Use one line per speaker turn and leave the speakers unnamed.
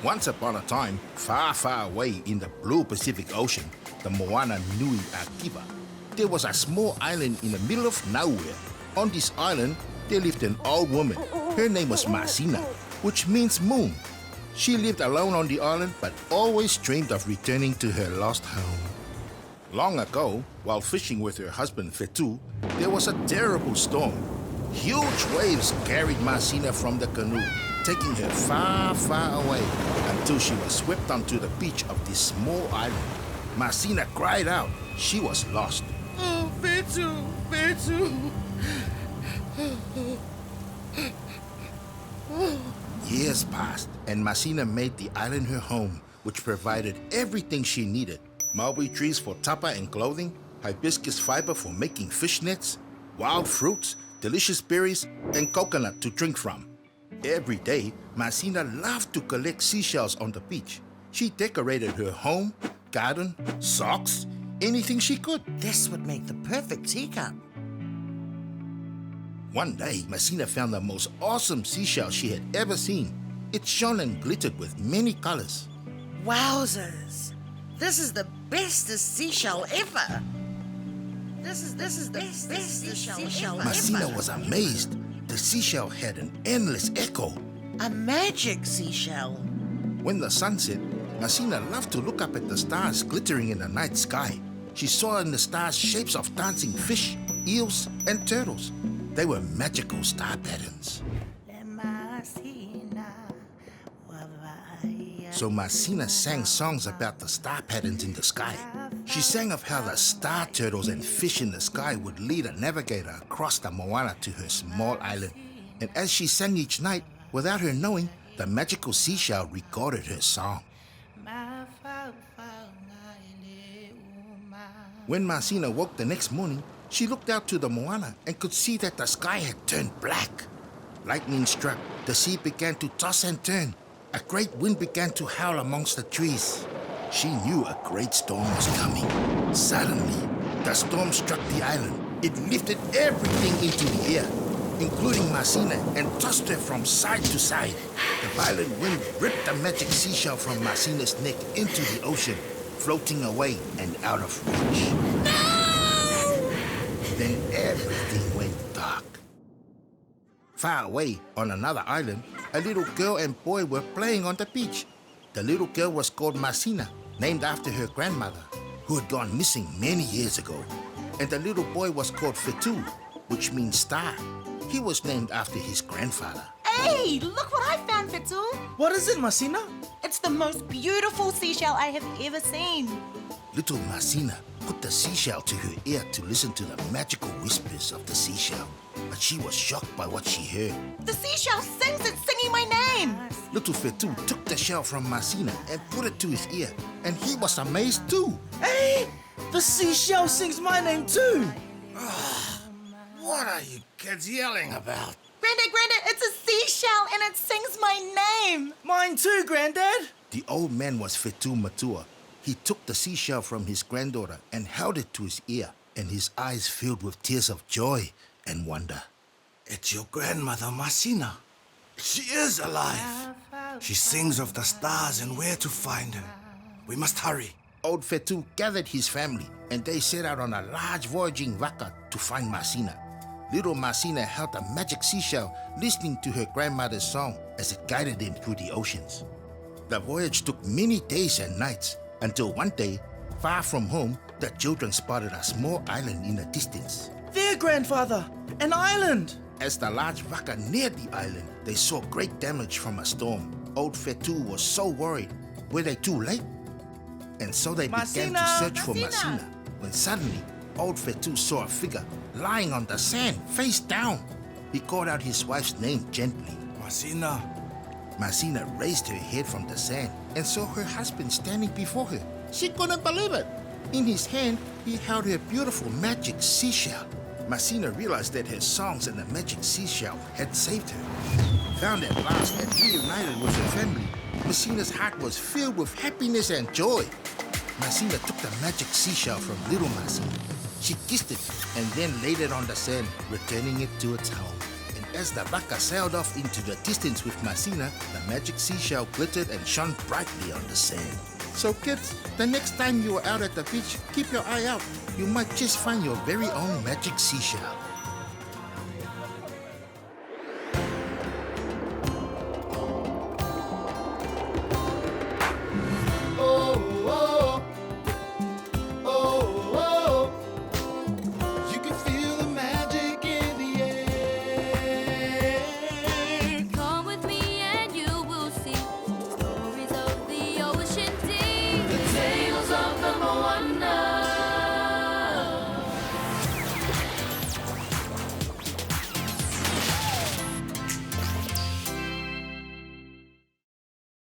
Once upon a time, far, far away in the blue Pacific Ocean, the Moana Nui Akiva, there was a small island in the middle of nowhere. On this island, there lived an old woman. Her name was Masina, which means moon. She lived alone on the island, but always dreamed of returning to her lost home. Long ago, while fishing with her husband Fetu, there was a terrible storm. Huge waves carried Masina from the canoe, taking her far, far away until she was swept onto the beach of this small island. Masina cried out. She was lost.
Oh, Fetu, Fetu.
Years passed, and Masina made the island her home, which provided everything she needed. Mulberry trees for tapa and clothing, hibiscus fiber for making fish nets, wild fruits, delicious berries, and coconut to drink from. Every day, Masina loved to collect seashells on the beach. She decorated her home, garden, socks, anything she could.
This would make the perfect teacup.
One day, Masina found the most awesome seashell she had ever seen. It shone and glittered with many colors.
Wowzers! This is the bestest seashell ever. This is the bestest seashell ever.
Masina was amazed. The seashell had an endless echo.
A magic seashell.
When the sun set, Masina loved to look up at the stars glittering in the night sky. She saw in the stars shapes of dancing fish, eels, and turtles. They were magical star patterns. So Masina sang songs about the star patterns in the sky. She sang of how the star turtles and fish in the sky would lead a navigator across the Moana to her small island. And as she sang each night, without her knowing, the magical seashell recorded her song. When Masina woke the next morning, she looked out to the Moana and could see that the sky had turned black. Lightning struck, the sea began to toss and turn. A great wind began to howl amongst the trees. She knew a great storm was coming. Suddenly, the storm struck the island. It lifted everything into the air, including Masina, and tossed her from side to side. The violent wind ripped the magic seashell from Masina's neck into the ocean, floating away and out of reach.
No!
Then everything went dark. Far away, on another island, a little girl and boy were playing on the beach. The little girl was called Masina, named after her grandmother, who had gone missing many years ago. And the little boy was called Fetu, which means star. He was named after his grandfather.
Hey, look what I found, Fetu.
What is it, Masina?
It's the most beautiful seashell I have ever seen.
Little Masina put the seashell to her ear to listen to the magical whispers of the seashell. But she was shocked by what she heard.
The seashell sings, it's singing my name.
Little Fetu took the shell from Masina and put it to his ear, and he was amazed too.
Hey, the seashell sings my name too.
What are you kids yelling about?
Granddad, it's a seashell and it sings my name.
Mine too, Granddad.
The old man was Fetu Matua. He took the seashell from his granddaughter and held it to his ear, and his eyes filled with tears of joy and wonder.
It's your grandmother, Masina. She is alive. She sings of the stars and where to find her. We must hurry.
Old Fetu gathered his family, and they set out on a large voyaging waka to find Masina. Little Masina held a magic seashell, listening to her grandmother's song as it guided them through the oceans. The voyage took many days and nights, until one day, far from home, the children spotted a small island in the distance.
There, Grandfather, an island.
As the large waka neared the island, they saw great damage from a storm. Old Fetu was so worried. Were they too late? And so they began to search for Masina, when suddenly, Old Fetu saw a figure lying on the sand, face down. He called out his wife's name gently.
Masina.
Masina raised her head from the sand and saw her husband standing before her. She couldn't believe it. In his hand, he held her beautiful magic seashell. Masina realized that her songs and the magic seashell had saved her. Found at last and reunited with her family, Masina's heart was filled with happiness and joy. Masina took the magic seashell from little Masina. She kissed it and then laid it on the sand, returning it to its home. And as the raka sailed off into the distance with Masina, the magic seashell glittered and shone brightly on the sand. So kids, the next time you are out at the beach, keep your eye out. You might just find your very own magic seashell.